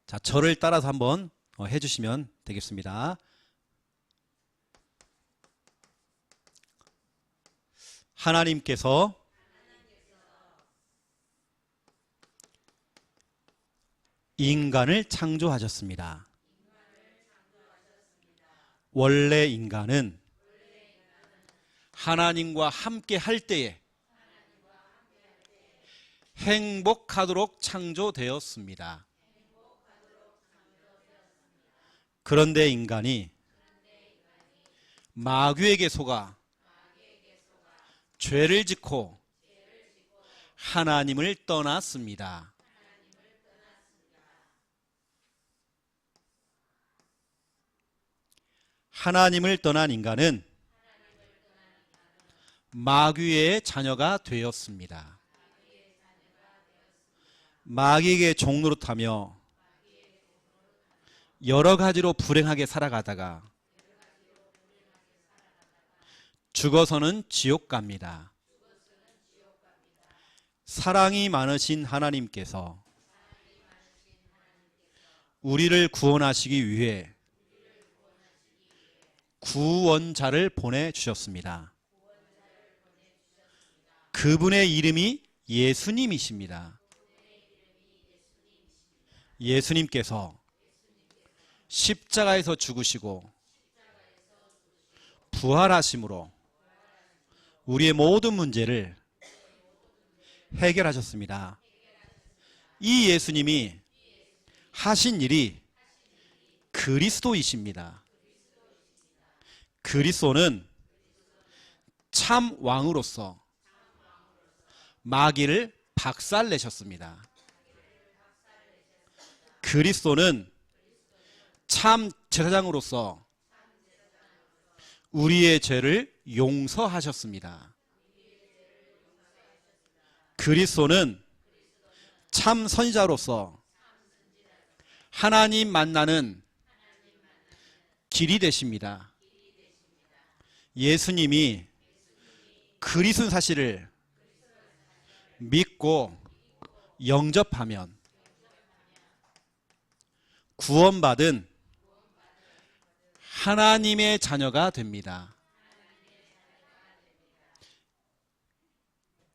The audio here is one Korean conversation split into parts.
자, 저를 따라서 한번 해주시면 되겠습니다. 하나님께서 인간을 창조하셨습니다. 원래 인간은 하나님과 함께 할 때에 행복하도록 창조되었습니다. 그런데 인간이 마귀에게 속아 죄를 짓고 하나님을 떠났습니다. 하나님을 떠난 인간은 마귀의 자녀가 되었습니다. 마귀에게 종노릇하며 여러 가지로 불행하게 살아가다가 죽어서는 지옥 갑니다. 사랑이 많으신 하나님께서 우리를 구원하시기 위해 구원자를 보내주셨습니다. 그분의 이름이 예수님이십니다. 예수님께서 십자가에서 죽으시고 부활하심으로 우리의 모든 문제를 해결하셨습니다. 이 예수님이 하신 일이 그리스도이십니다. 그리스도는 참 왕으로서 마귀를 박살내셨습니다. 그리스도는 참 제사장으로서 우리의 죄를 용서하셨습니다. 그리스도는 참 선지자로서 하나님 만나는 길이 되십니다. 예수님이 그리스도 사실을 믿고 영접하면 구원받은 하나님의 자녀가 됩니다.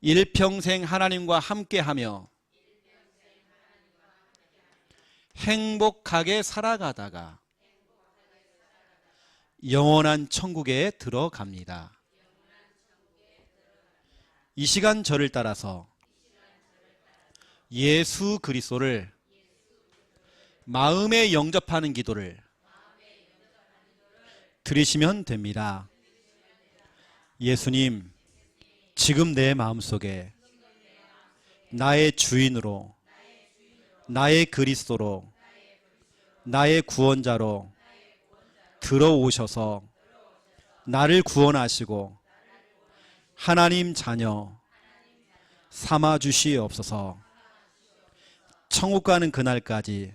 일평생 하나님과 함께하며 행복하게 살아가다가 영원한 천국에 들어갑니다. 이 시간 저를 따라서 예수 그리스도를 마음에 영접하는 기도를 드리시면 됩니다. 예수님, 지금 내 마음속에 나의 주인으로, 나의 그리스도로, 나의 구원자로 들어오셔서 나를 구원하시고 하나님 자녀 삼아 주시옵소서. 천국 가는 그날까지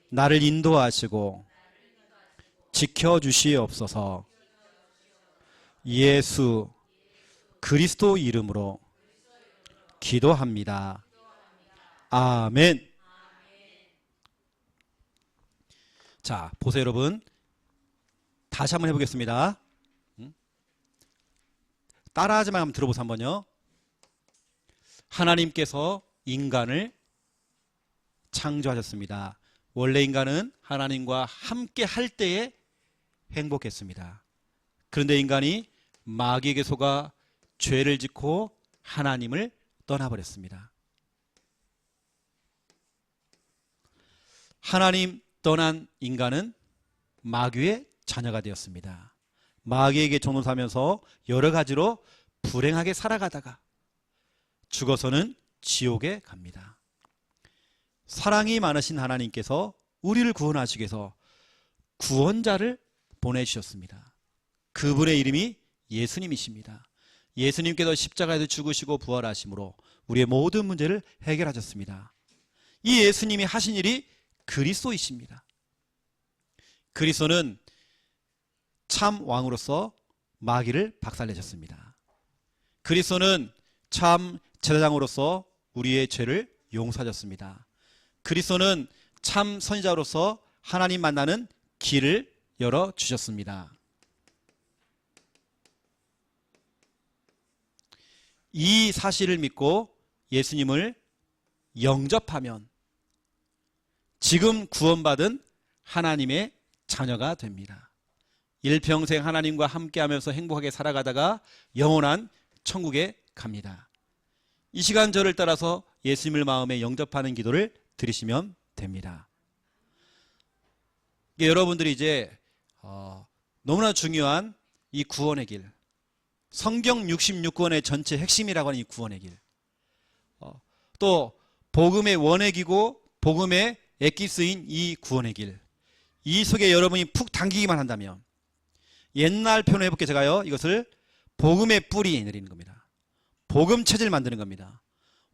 나를 인도하시고 지켜주시옵소서. 예수 그리스도 이름으로 기도합니다. 아멘. 자, 보세요 여러분. 다시 한번 해보겠습니다. 따라하지만 한번 들어보세요 한번요. 하나님께서 인간을 창조하셨습니다. 원래 인간은 하나님과 함께 할 때에 행복했습니다. 그런데 인간이 마귀에게 속아 죄를 짓고 하나님을 떠나버렸습니다. 하나님 떠난 인간은 마귀의 자녀가 되었습니다. 마귀에게 종노릇하면서 여러 가지로 불행하게 살아가다가 죽어서는 지옥에 갑니다. 사랑이 많으신 하나님께서 우리를 구원하시기 위해서 구원자를 보내주셨습니다. 그분의 이름이 예수님이십니다. 예수님께서 십자가에서 죽으시고 부활하심으로 우리의 모든 문제를 해결하셨습니다. 이 예수님이 하신 일이 그리스도이십니다. 그리스도는 참 왕으로서 마귀를 박살내셨습니다. 그리스도는 참 제사장으로서 우리의 죄를 용서하셨습니다. 그리스도는 참 선지자로서 하나님 만나는 길을 열어주셨습니다. 이 사실을 믿고 예수님을 영접하면 지금 구원받은 하나님의 자녀가 됩니다. 일평생 하나님과 함께하면서 행복하게 살아가다가 영원한 천국에 갑니다. 이 시간 저를 따라서 예수님을 마음에 영접하는 기도를 드리시면 됩니다. 여러분들이 이제 너무나 중요한 이 구원의 길, 성경 66권의 전체 핵심이라고 하는 이 구원의 길, 또 복음의 원액이고 복음의 엑기스인 이 구원의 길, 이 속에 여러분이 푹 당기기만 한다면, 옛날 표현을 해볼게요. 제가요, 이것을 복음의 뿌리 내리는 겁니다. 복음 체질 만드는 겁니다.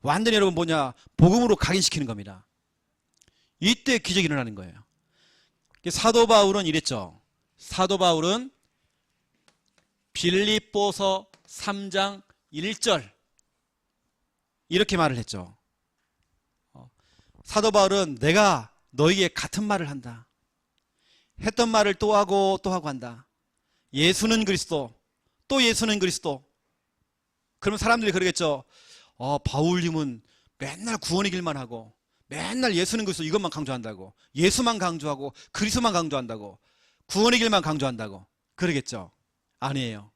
완전히 여러분 뭐냐, 복음으로 각인시키는 겁니다. 이때 기적이 일어나는 거예요. 사도 바울은 이랬죠. 사도 바울은 빌립보서 3장 1절 이렇게 말을 했죠. 사도 바울은 내가 너희에게 같은 말을 한다. 했던 말을 또 하고 또 하고 한다. 예수는 그리스도, 또 예수는 그리스도. 그러면 사람들이 그러겠죠. 바울님은 맨날 구원의 길만 하고 맨날 예수는 그리스도 이것만 강조한다고, 예수만 강조하고 그리스도만 강조한다고, 구원의 길만 강조한다고 그러겠죠. 아니에요.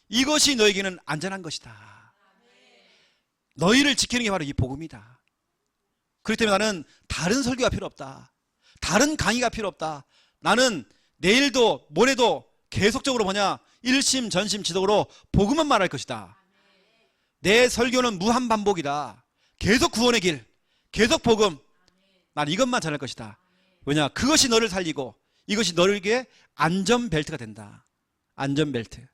이것이 너에게는 안전한 것이다. 너희를 지키는 게 바로 이 복음이다. 그렇기 때문에 나는 다른 설교가 필요 없다. 다른 강의가 필요 없다. 나는 내일도 모레도 계속적으로 일심전심지독으로 복음만 말할 것이다. 내 설교는 무한반복이다. 계속 구원의 길, 계속 복음. 난 이것만 전할 것이다. 왜냐? 그것이 너를 살리고 이것이 너에게 안전벨트가 된다. 안전벨트.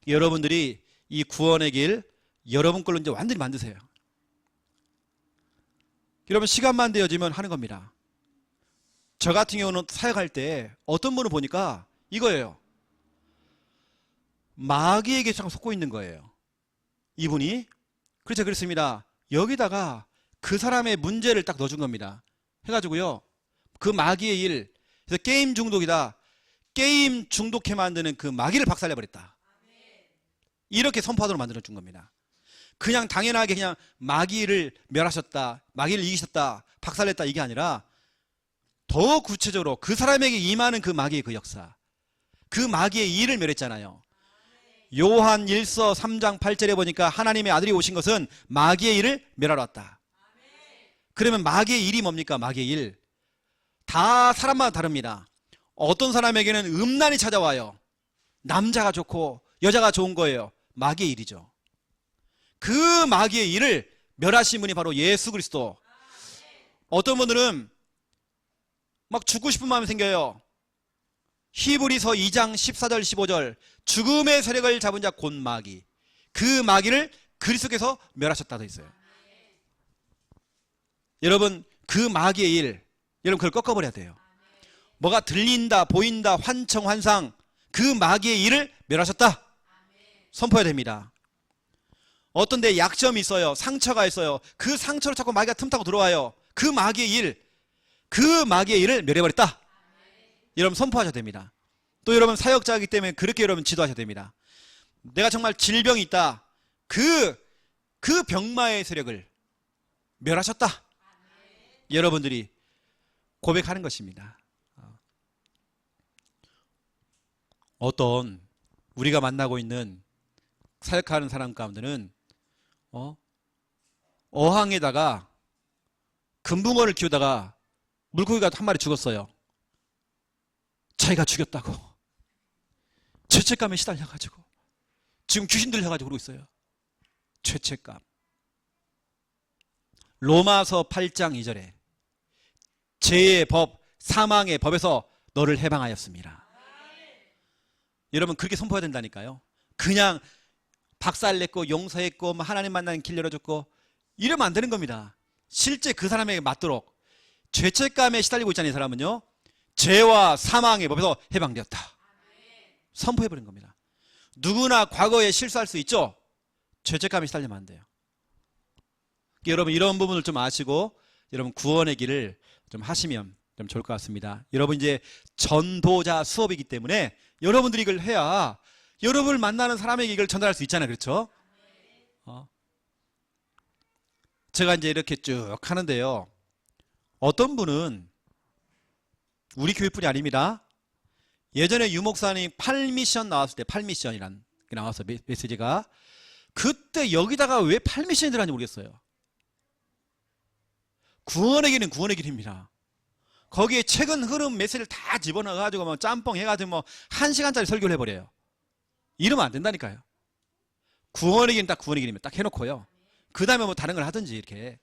여러분들이 이 구원의 길 여러분 걸로 이제 완전히 만드세요. 여러분 시간만 되어지면 하는 겁니다. 저 같은 경우는 사역할 때 어떤 분을 보니까 이거예요. 마귀에게 참 속고 있는 거예요. 이분이. 그래서 그랬습니다. 여기다가 그 사람의 문제를 딱 넣어준 겁니다. 해가지고요, 그 마귀의 일, 그래서 게임 중독이다. 게임 중독해 만드는 그 마귀를 박살내버렸다. 이렇게 선포하도록 만들어준 겁니다. 그냥 당연하게 그냥 마귀를 멸하셨다, 마귀를 이기셨다, 박살냈다, 이게 아니라 더 구체적으로 그 사람에게 임하는 그 마귀의 그 역사, 그 마귀의 일을 멸했잖아요. 요한 1서 3장 8절에 보니까 하나님의 아들이 오신 것은 마귀의 일을 멸하러 왔다. 그러면 마귀의 일이 뭡니까? 마귀의 일. 다 사람마다 다릅니다. 어떤 사람에게는 음란이 찾아와요. 남자가 좋고 여자가 좋은 거예요. 마귀의 일이죠. 그 마귀의 일을 멸하신 분이 바로 예수 그리스도. 어떤 분들은 막 죽고 싶은 마음이 생겨요. 히브리서 2장 14절 15절 죽음의 세력을 잡은 자 곧 마귀, 그 마귀를 그리스도께서 멸하셨다 돼 있어요. 여러분 그 마귀의 일, 여러분 그걸 꺾어버려야 돼요. 뭐가 들린다, 보인다, 환청, 환상, 그 마귀의 일을 멸하셨다 선포해야 됩니다. 어떤 데 약점이 있어요. 상처가 있어요. 그 상처로 자꾸 마귀가 틈타고 들어와요. 그 마귀의 일, 그 마귀의 일을 멸해버렸다. 여러분 선포하셔야 됩니다. 또 여러분 사역자이기 때문에 그렇게 여러분 지도하셔야 됩니다. 내가 정말 질병이 있다. 그 병마의 세력을 멸하셨다. 여러분들이 고백하는 것입니다. 어떤 우리가 만나고 있는 사역하는 사람 가운데는 어항에다가 금붕어를 키우다가 물고기가 한 마리 죽었어요. 자기가 죽였다고 죄책감에 시달려가지고 지금 귀신 들려가지고 그러고 있어요. 죄책감. 로마서 8장 2절에 죄의 법, 사망의 법에서 너를 해방하였습니다. 여러분 그렇게 선포해야 된다니까요. 그냥 박살냈고 용서했고 하나님 만나는 길 열어줬고 이러면 안 되는 겁니다. 실제 그 사람에게 맞도록 죄책감에 시달리고 있잖아요. 이 사람은요, 죄와 사망의 법에서 해방되었다 선포해버린 겁니다. 누구나 과거에 실수할 수 있죠. 죄책감에 시달리면 안 돼요. 여러분 이런 부분을 좀 아시고 여러분 구원의 길을 좀 하시면 좀 좋을 것 같습니다. 여러분 이제 전도자 수업이기 때문에 여러분들이 이걸 해야 여러분을 만나는 사람에게 이걸 전달할 수 있잖아요. 그렇죠? 제가 이제 이렇게 쭉 하는데요. 어떤 분은 우리 교회뿐이 아닙니다. 예전에 유 목사님 8미션 나왔을 때 8미션이란 게 나왔어요. 메시지가. 그때 여기다가 왜 8미션이 들어갔는지 모르겠어요. 구원의 길은 구원의 길입니다. 거기에 최근 흐름 메시지를 다 집어넣어가지고 뭐 짬뽕 해가지고 뭐 1시간짜리 설교를 해버려요. 이러면 안 된다니까요. 구원의 길은 딱 구원의 길입니다. 딱 해놓고요. 그 다음에 뭐 다른 걸 하든지 이렇게